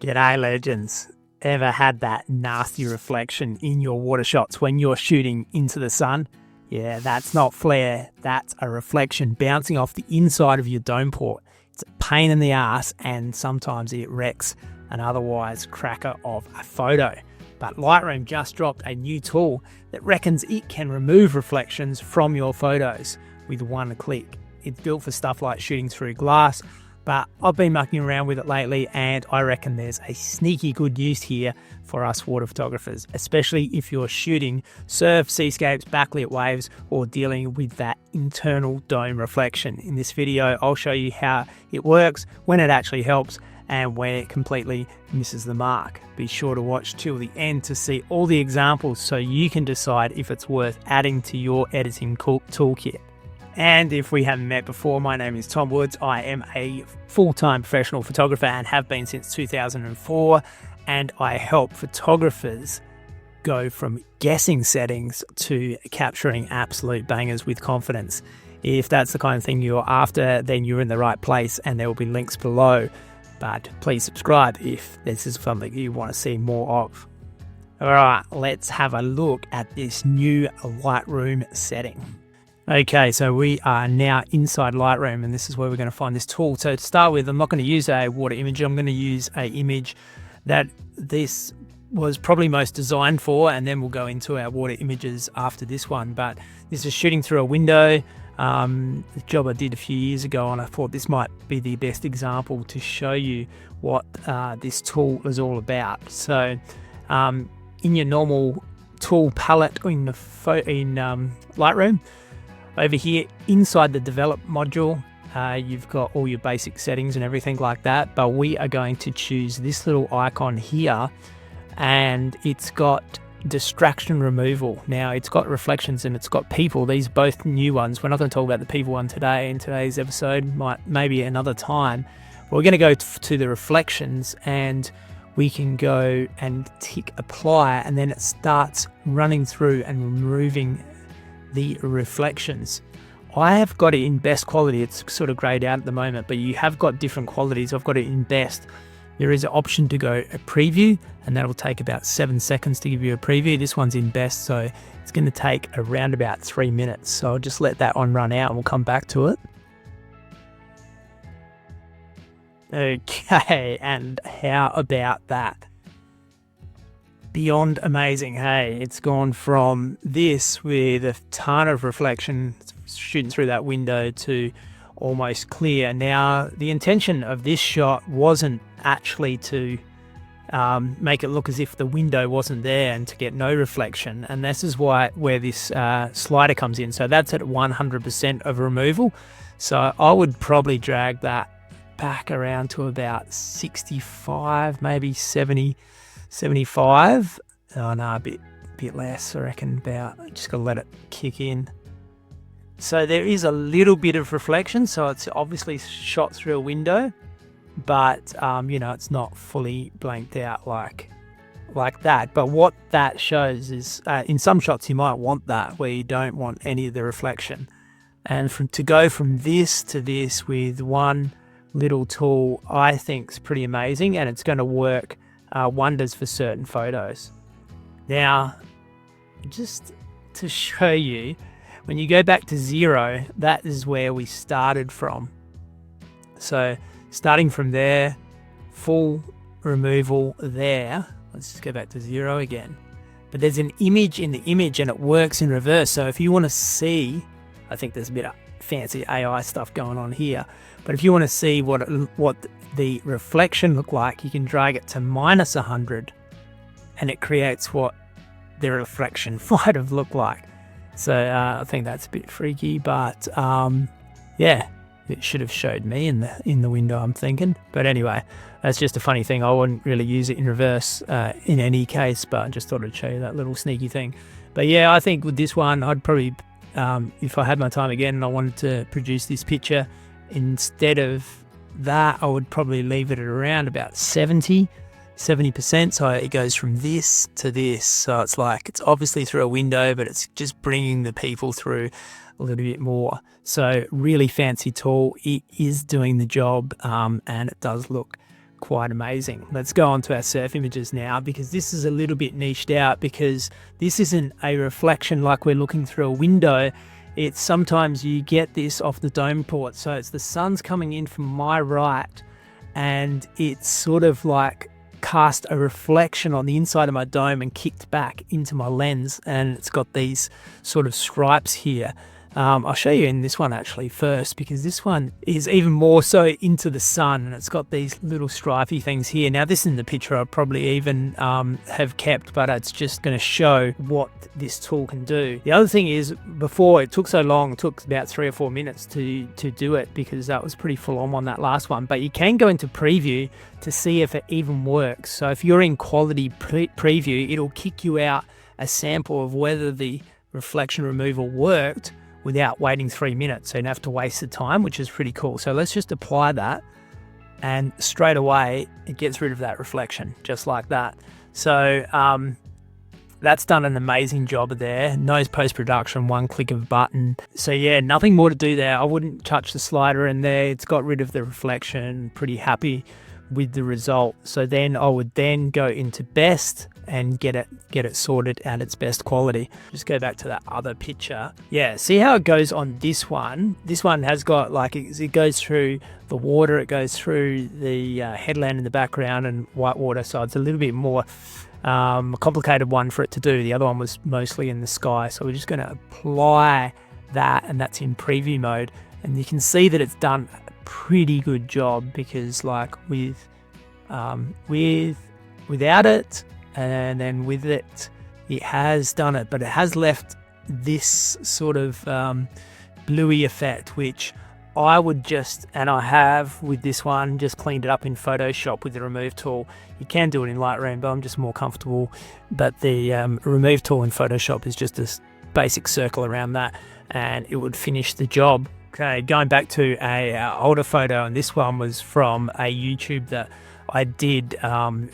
G'day legends. Ever had that nasty reflection in your water shots when you're shooting into the sun? Yeah, that's not flare, that's a reflection bouncing off the inside of your dome port. It's a pain in the ass and sometimes it wrecks an otherwise cracker of a photo. But Lightroom just dropped a new tool that reckons it can remove reflections from your photos with one click. It's built for stuff like shooting through glass, but I've been mucking around with it lately and I reckon there's a sneaky good use here for us water photographers, especially if you're shooting surf, seascapes, backlit waves, or dealing with that internal dome reflection. In this video, I'll show you how it works, when it actually helps, and when it completely misses the mark. Be sure to watch till the end to see all the examples so you can decide if it's worth adding to your editing toolkit. And if we haven't met before, my name is Tom Woods. I am a full-time professional photographer and have been since 2004. And I help photographers go from guessing settings to capturing absolute bangers with confidence. If that's the kind of thing you're after, then you're in the right place and there will be links below. But please subscribe if this is something you want to see more of. All right, let's have a look at this new Lightroom setting. Okay, so we are now inside Lightroom and this is where we're going to find this tool. So to start with, I'm not going to use a water image. I'm going to use an image that this was probably most designed for, and then we'll go into our water images after this one. But this is shooting through a window. The job I did a few years ago, and I thought this might be the best example to show you what this tool is all about. So in your normal tool palette in Lightroom, over here inside the develop module, you've got all your basic settings and everything like that, but we are going to choose this little icon here, and it's got distraction removal. Now it's got reflections and it's got people. These both new ones. We're not going to talk about the people one today in today's episode, maybe another time. We're going to go to the reflections and we can go and tick apply, and then it starts running through and removing the reflections. I have got it in best quality. It's sort of grayed out at the moment, but you have got different qualities. I've got it in best. There is an option to go a preview, and that'll take about 7 seconds to give you a preview. This one's in best, so it's going to take around about 3 minutes. So I'll just let that one run out and we'll come back to it. Okay, and how about that? Beyond amazing. Hey, it's gone from this with a ton of reflection shooting through that window to almost clear. Now, the intention of this shot wasn't actually to make it look as if the window wasn't there and to get no reflection, and this is where this slider comes in. So that's at 100% of removal. So I would probably drag that back around to about 65, maybe 70, 75. Oh no, a bit less, I reckon. Just gotta let it kick in. So there is a little bit of reflection, so it's obviously shot through a window, but you know, it's not fully blanked out like that. But what that shows is in some shots you might want that, where you don't want any of the reflection. And to go from this to this with one little tool, I think is pretty amazing, and it's going to work wonders for certain photos. Now, just to show you, when you go back to 0, that is where we started from. So starting from there, full removal there. Let's just go back to 0 again. But there's an image in the image and it works in reverse. So if you want to see, I think there's a bit of fancy AI stuff going on here, but if you want to see what the reflection look like, you can drag it to -100 and it creates what the reflection might have looked like. So I think that's a bit freaky, but yeah, it should have showed me in the window, I'm thinking. But anyway, that's just a funny thing. I wouldn't really use it in reverse in any case, but I just thought I'd show you that little sneaky thing. But yeah, I think with this one, I'd probably, if I had my time again and I wanted to produce this picture, instead of that, I would probably leave it at around about 70%. So it goes from this to this. So it's like, it's obviously through a window, but it's just bringing the people through a little bit more. So really fancy tool. It is doing the job, and it does look quite amazing. Let's go on to our surf images now, because this is a little bit niched out, because this isn't a reflection like we're looking through a window. It's sometimes you get this off the dome port. So it's the sun's coming in from my right, and it's sort of like cast a reflection on the inside of my dome and kicked back into my lens, and it's got these sort of stripes here. I'll show you in this one actually first, because this one is even more so into the sun, and it's got these little stripy things here. Now this isn't the picture I'll probably even have kept, but it's just going to show what this tool can do. The other thing is, before it took so long, it took about 3 or 4 minutes to do it, because that was pretty full on that last one. But you can go into preview to see if it even works. So if you're in quality preview, it'll kick you out a sample of whether the reflection removal worked without waiting 3 minutes, so you don't have to waste the time, which is pretty cool. So let's just apply that, and straight away it gets rid of that reflection just like that. So that's done an amazing job there. No post-production, one click of a button. So yeah, nothing more to do there. I wouldn't touch the slider in there. It's got rid of the reflection. Pretty happy with the result. So then I would then go into best and get it sorted at its best quality. Just go back to that other picture. Yeah, see how it goes on this one? This one has got like, it goes through the water, it goes through the headland in the background and white water, so it's a little bit more complicated one for it to do. The other one was mostly in the sky, so we're just going to apply that, and that's in preview mode, and you can see that it's done a pretty good job, because like without it, and then with it, it has done it, but it has left this sort of bluey effect, which I would just, and I have with this one, just cleaned it up in Photoshop with the remove tool. You can do it in Lightroom, but I'm just more comfortable. But the remove tool in Photoshop is just a basic circle around that, and it would finish the job. Okay, going back to a older photo, and this one was from a YouTube that I did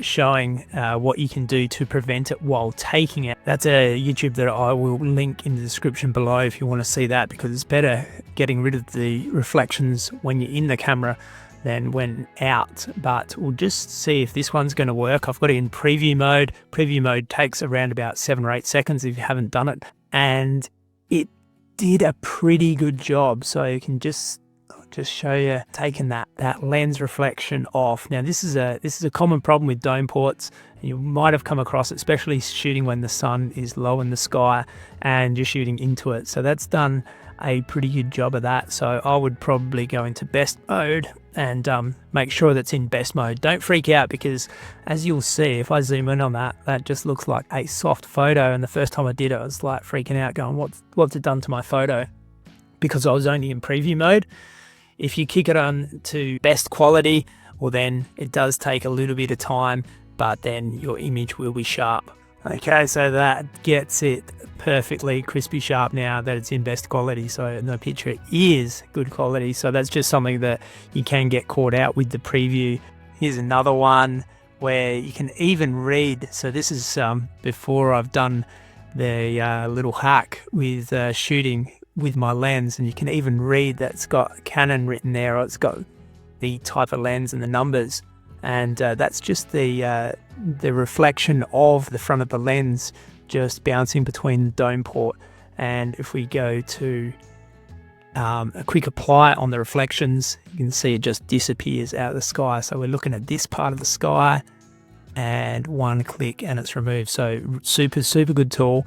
showing what you can do to prevent it while taking it. That's a YouTube that I will link in the description below if you want to see that, because it's better getting rid of the reflections when you're in the camera than when out. But we'll just see if this one's going to work. I've got it in preview mode. Preview mode takes around about 7 or 8 seconds if you haven't done it, and it did a pretty good job. So you can just show you taking that lens reflection off. Now this is a common problem with dome ports, and you might have come across it, especially shooting when the sun is low in the sky and you're shooting into it. So that's done a pretty good job of that. So I would probably go into best mode and make sure that's in best mode. Don't freak out, because as you'll see, if I zoom in on that, that just looks like a soft photo, and the first time I did it, I was like freaking out, going, what's it done to my photo? Because I was only in preview mode. If you kick it on to best quality, well then it does take a little bit of time, but then your image will be sharp. Okay, so that gets it perfectly crispy sharp now that it's in best quality. So the picture is good quality. So that's just something that you can get caught out with the preview. Here's another one where you can even read. So this is before I've done the little hack with shooting with my lens, and you can even read that it's got Canon written there, or it's got the type of lens and the numbers, and that's just the reflection of the front of the lens just bouncing between the dome port. And if we go to a quick apply on the reflections, you can see it just disappears out of the sky. So we're looking at this part of the sky, and one click and it's removed. So super good tool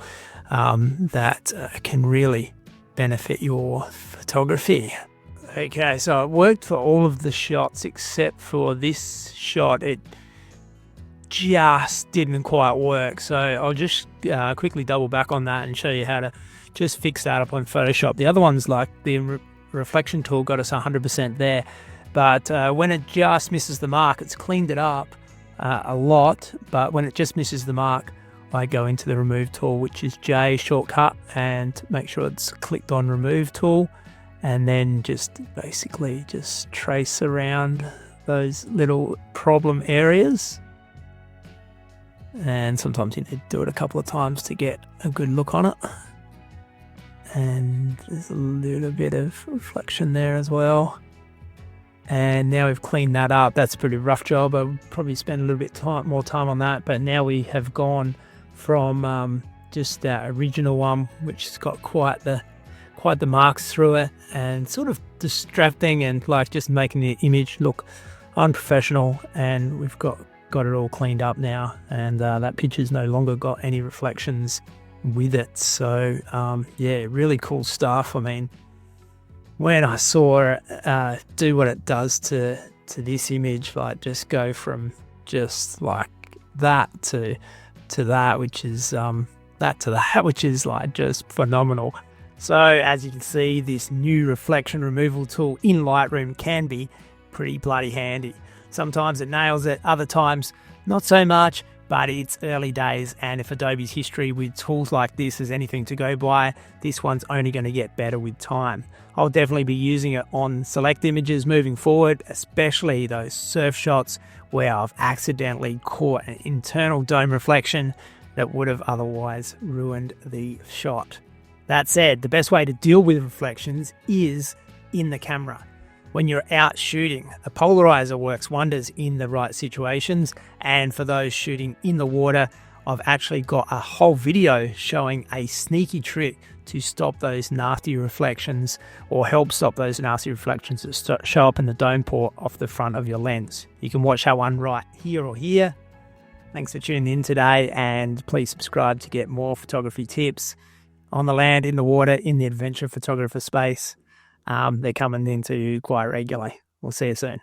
that can really benefit your photography. Okay, so it worked for all of the shots except for this shot. It just didn't quite work. So I'll just quickly double back on that and show you how to just fix that up on Photoshop. The other ones, like the reflection tool, got us 100% there, but when it just misses the mark, it's cleaned it up a lot, but when it just misses the mark, I go into the remove tool, which is J shortcut, and make sure it's clicked on remove tool, and then just basically just trace around those little problem areas. And sometimes you need to do it a couple of times to get a good look on it. And there's a little bit of reflection there as well. And now we've cleaned that up. That's a pretty rough job. I'll probably spend a little bit more time on that. But now we have gone from just that original one, which has got quite the marks through it, and sort of distracting and like just making the image look unprofessional. And we've got it all cleaned up now, and that picture's no longer got any reflections with it. So yeah, really cool stuff. I mean, when I saw it do what it does to this image, like just go from just like that to that, which is which is like just phenomenal. So as you can see, this new reflection removal tool in Lightroom can be pretty bloody handy. Sometimes it nails it, other times not so much, but it's early days, and if Adobe's history with tools like this is anything to go by, this one's only going to get better with time. I'll definitely be using it on select images moving forward, especially those surf shots where I've accidentally caught an internal dome reflection that would have otherwise ruined the shot. That said, the best way to deal with reflections is in the camera. When you're out shooting, a polarizer works wonders in the right situations, and for those shooting in the water, I've actually got a whole video showing a sneaky trick to stop those nasty reflections, or help stop those nasty reflections that show up in the dome port off the front of your lens. You can watch that one right here or here. Thanks for tuning in today, and please subscribe to get more photography tips on the land, in the water, in the adventure photographer space. They're coming into quite regularly. We'll see you soon.